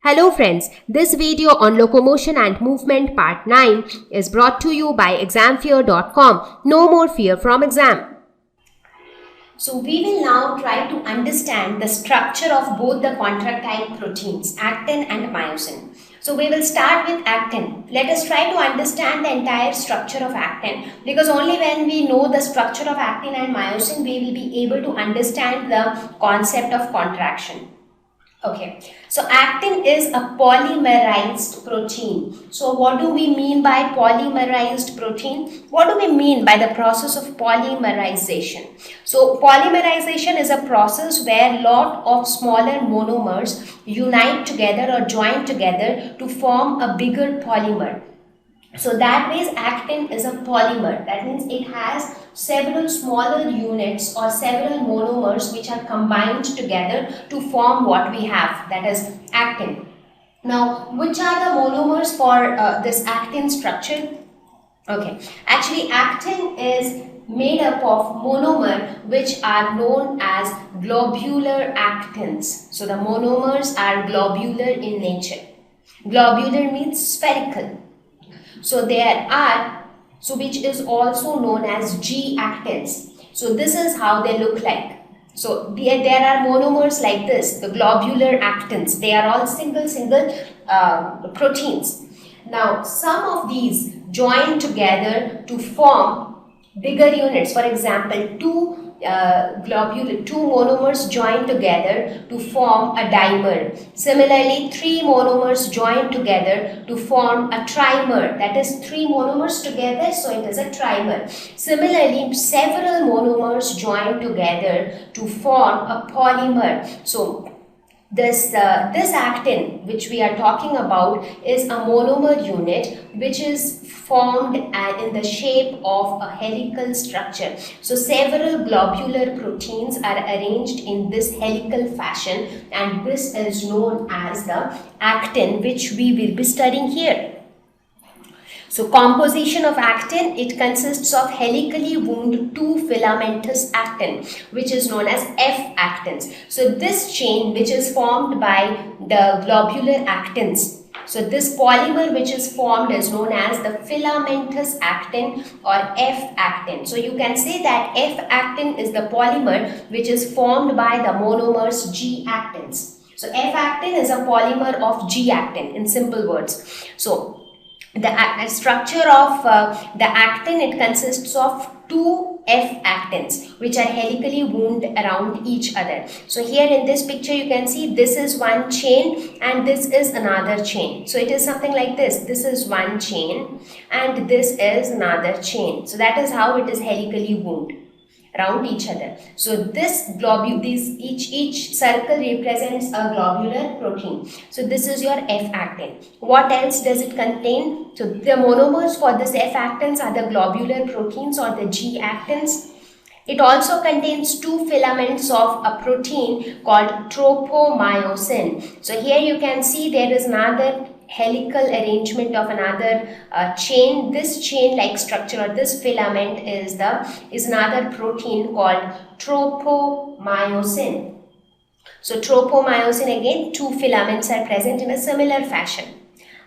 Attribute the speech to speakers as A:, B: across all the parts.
A: Hello friends, this video on locomotion and movement part 9 is brought to you by examfear.com. No more fear from exam. So we will now try to understand the structure of both the contractile proteins, actin and myosin. So we will start with actin. Let us try to understand the entire structure of actin, because only when we know the structure of actin and myosin we will be able to understand the concept of contraction. Okay, so actin is a polymerized protein. So what do we mean by polymerized protein? What do we mean by the process of polymerization? So polymerization is a process where lot of smaller monomers unite together or join together to form a bigger polymer. So that means actin is a polymer. That means it has several smaller units or several monomers which are combined together to form what we have, that is actin. Now, which are the monomers for this actin structure? Okay, actually actin is made up of monomer which are known as globular actins. So the monomers are globular in nature. Globular means spherical. So there are, which is also known as G actins. So this is how they look like. So there are monomers like this, the globular actins. They are all single proteins. Now some of these join together to form bigger units. For example, two monomers join together to form a dimer. Similarly, three monomers join together to form a trimer. That is three monomers together, so it is a trimer. Similarly, several monomers join together to form a polymer. So this actin which we are talking about is a monomer unit which is formed in the shape of a helical structure. So several globular proteins are arranged in this helical fashion, and this is known as the actin, which we will be studying here. So composition of actin, it consists of helically wound 2 filamentous actin, which is known as F-actins. So this chain which is formed by the globular actins, so this polymer which is formed is known as the filamentous actin or F-actin. So you can say that F-actin is the polymer which is formed by the monomers G-actins. So F-actin is a polymer of G-actin in simple words. So the structure of the actin, it consists of 2 F-actins which are helically wound around each other. So here in this picture you can see this is one chain and this is another chain. So it is something like this. This is one chain and this is another chain. So that is how it is helically wound around each other. So this each circle represents a globular protein. So this is your F-actin. What else does it contain? So the monomers for this F-actins are the globular proteins or the G-actins. It also contains 2 filaments of a protein called tropomyosin. So here you can see there is another helical arrangement of another chain. This chain like structure or this filament is another protein called tropomyosin. So tropomyosin, again 2 filaments are present in a similar fashion.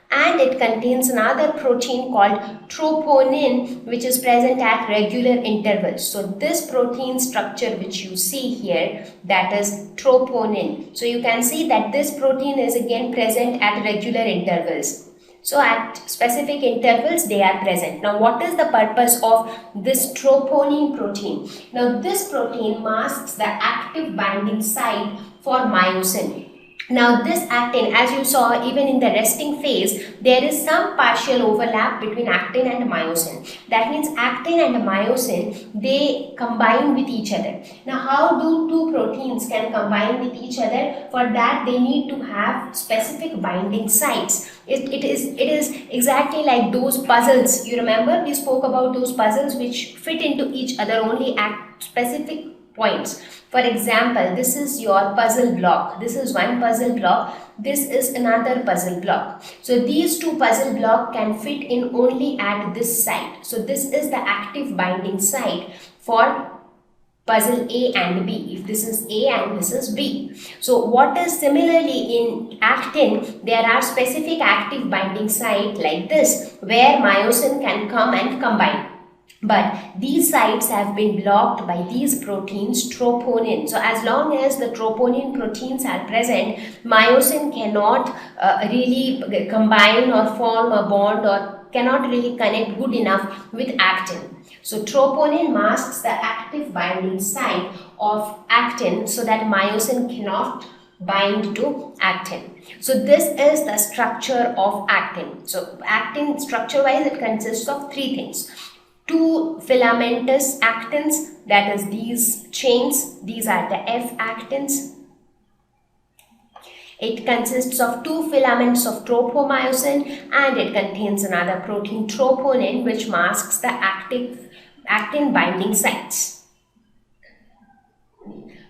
A: And it contains another protein called troponin which is present at regular intervals. So this protein structure which you see here, that is troponin. So you can see that this protein is again present at regular intervals. So at specific intervals they are present. Now what is the purpose of this troponin protein? Now this protein masks the active binding site for myosin. Now this actin, as you saw even in the resting phase, there is some partial overlap between actin and myosin. That means actin and myosin, they combine with each other. Now how do 2 proteins can combine with each other? For that they need to have specific binding sites. It is exactly like those puzzles. You remember we spoke about those puzzles which fit into each other only at specific points. For example, this is your puzzle block. This is one puzzle block. This is another puzzle block. So these 2 puzzle blocks can fit in only at this site. So this is the active binding site for puzzle A and B, if this is A and this is B. So what is similarly in actin, there are specific active binding site like this where myosin can come and combine. But these sites have been blocked by these proteins troponin. So as long as the troponin proteins are present, myosin cannot really combine or form a bond or cannot really connect good enough with actin. So troponin masks the active binding site of actin so that myosin cannot bind to actin. So this is the structure of actin. So actin, structure wise, it consists of three things. Two filamentous actins, that is these chains, these are the F actins. It consists of two filaments of tropomyosin, and it contains another protein troponin which masks the active actin binding sites.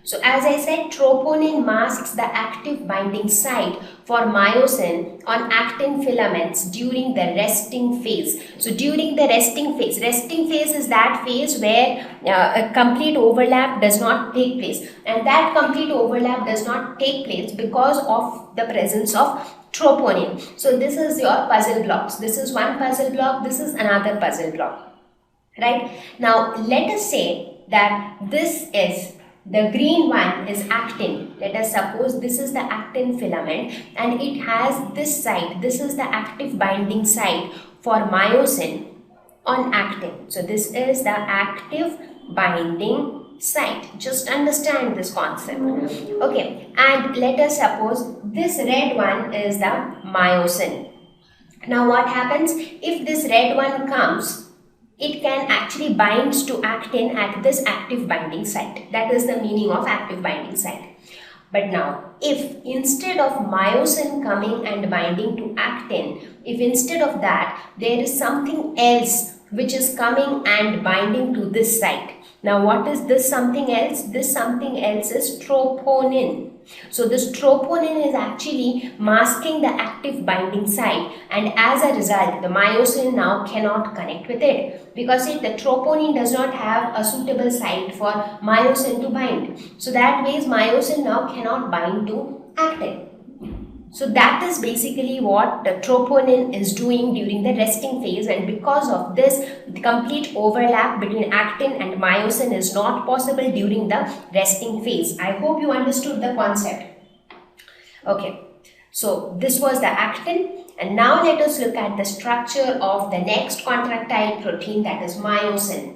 A: So as I said, troponin masks the active binding site for myosin on actin filaments during the resting phase. So during the resting phase is that phase where a complete overlap does not take place, and that complete overlap does not take place because of the presence of troponin. So this is your puzzle blocks. This is one puzzle block, this is another puzzle block. Right? Now let us say that this is the green one is actin. Let us suppose this is the actin filament and it has this site. This is the active binding site for myosin on actin. So this is the active binding site. Just understand this concept. Okay, and let us suppose this red one is the myosin. Now what happens if this red one comes? It can actually bind to actin at this active binding site. That is the meaning of active binding site. But now, if instead of myosin coming and binding to actin, if instead of that, there is something else which is coming and binding to this site. Now, what is this something else? This something else is troponin. So this troponin is actually masking the active binding site, and as a result the myosin now cannot connect with it because the troponin does not have a suitable site for myosin to bind. So that means myosin now cannot bind to actin. So that is basically what the troponin is doing during the resting phase, and because of this, the complete overlap between actin and myosin is not possible during the resting phase. I hope you understood the concept. Okay, so this was the actin, and now let us look at the structure of the next contractile protein, that is myosin.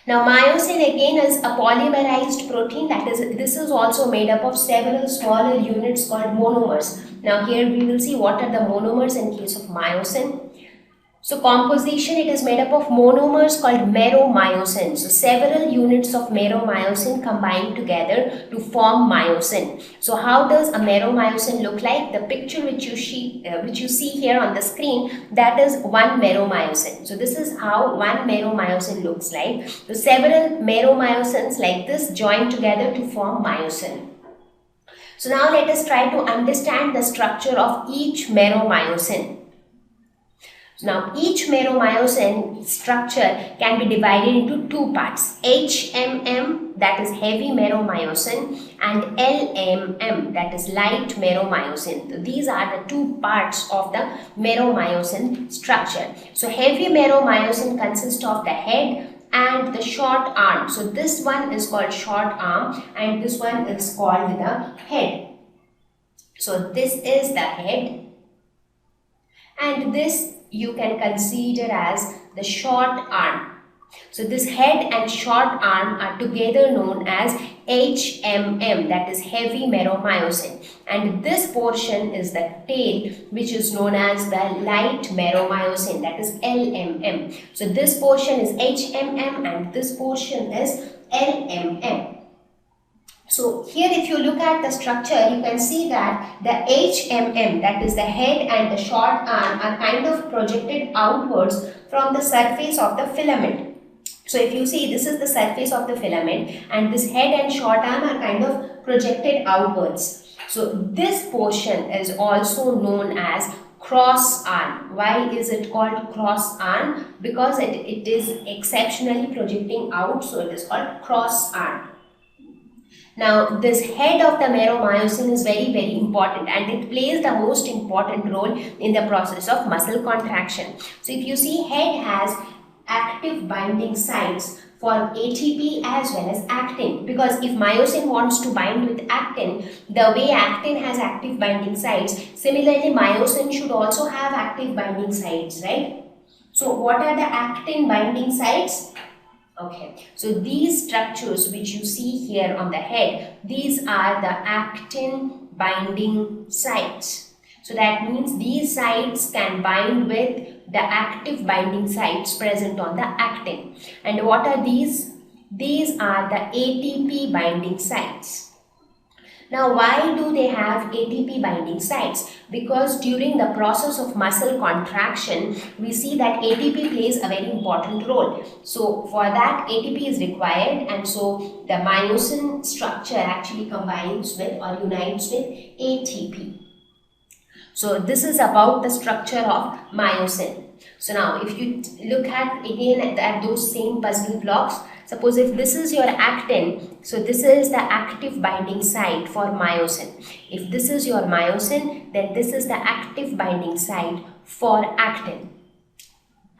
A: Now myosin again is a polymerized protein, that is, this is also made up of several smaller units called monomers. Now here we will see what are the monomers in case of myosin. So composition, it is made up of monomers called meromyosin. So several units of meromyosin combine together to form myosin. So how does a meromyosin look like? The picture which you see here on the screen, that is one meromyosin. So this is how one meromyosin looks like. So several meromyosins like this join together to form myosin. So now let us try to understand the structure of each meromyosin. Now each meromyosin structure can be divided into two parts, HMM, that is heavy meromyosin, and LMM, that is light meromyosin. So these are the two parts of the meromyosin structure. So heavy meromyosin consists of the head and the short arm. So this one is called short arm and this one is called the head. So this is the head, and this you can consider as the short arm. So this head and short arm are together known as HMM, that is heavy meromyosin, and this portion is the tail, which is known as the light meromyosin, that is LMM. So this portion is HMM and this portion is LMM. So here if you look at the structure, you can see that the HMM, that is the head and the short arm, are kind of projected outwards from the surface of the filament. So if you see, this is the surface of the filament and this head and short arm are kind of projected outwards. So this portion is also known as cross ion. Why is it called cross ion? Because it is exceptionally projecting out, so it is called cross ion. Now, this head of the meromyosin is very important, and it plays the most important role in the process of muscle contraction. So, if you see, head has active binding sites for ATP as well as actin, because if myosin wants to bind with actin, the way actin has active binding sites, similarly myosin should also have active binding sites, right? So, what are the actin binding sites? Okay, so these structures which you see here on the head, these are the actin binding sites. So that means these sites can bind with the active binding sites present on the actin. And what are these? These are the ATP binding sites. Now, why do they have ATP binding sites? Because during the process of muscle contraction, we see that ATP plays a very important role. So, for that ATP is required, and so the myosin structure actually combines with or unites with ATP. So, this is about the structure of myosin. So, now if you look at again at those same puzzle blocks, suppose if this is your actin, so this is the active binding site for myosin. If this is your myosin, then this is the active binding site for actin.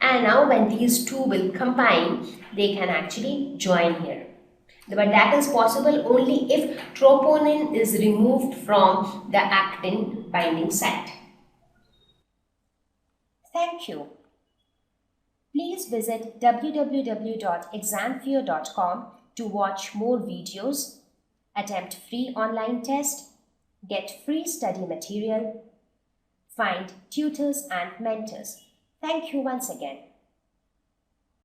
A: And now when these two will combine, they can actually join here. But that is possible only if troponin is removed from the actin binding site. Thank you. Please visit www.examfear.com to watch more videos, attempt free online test, get free study material, find tutors and mentors. Thank you once again.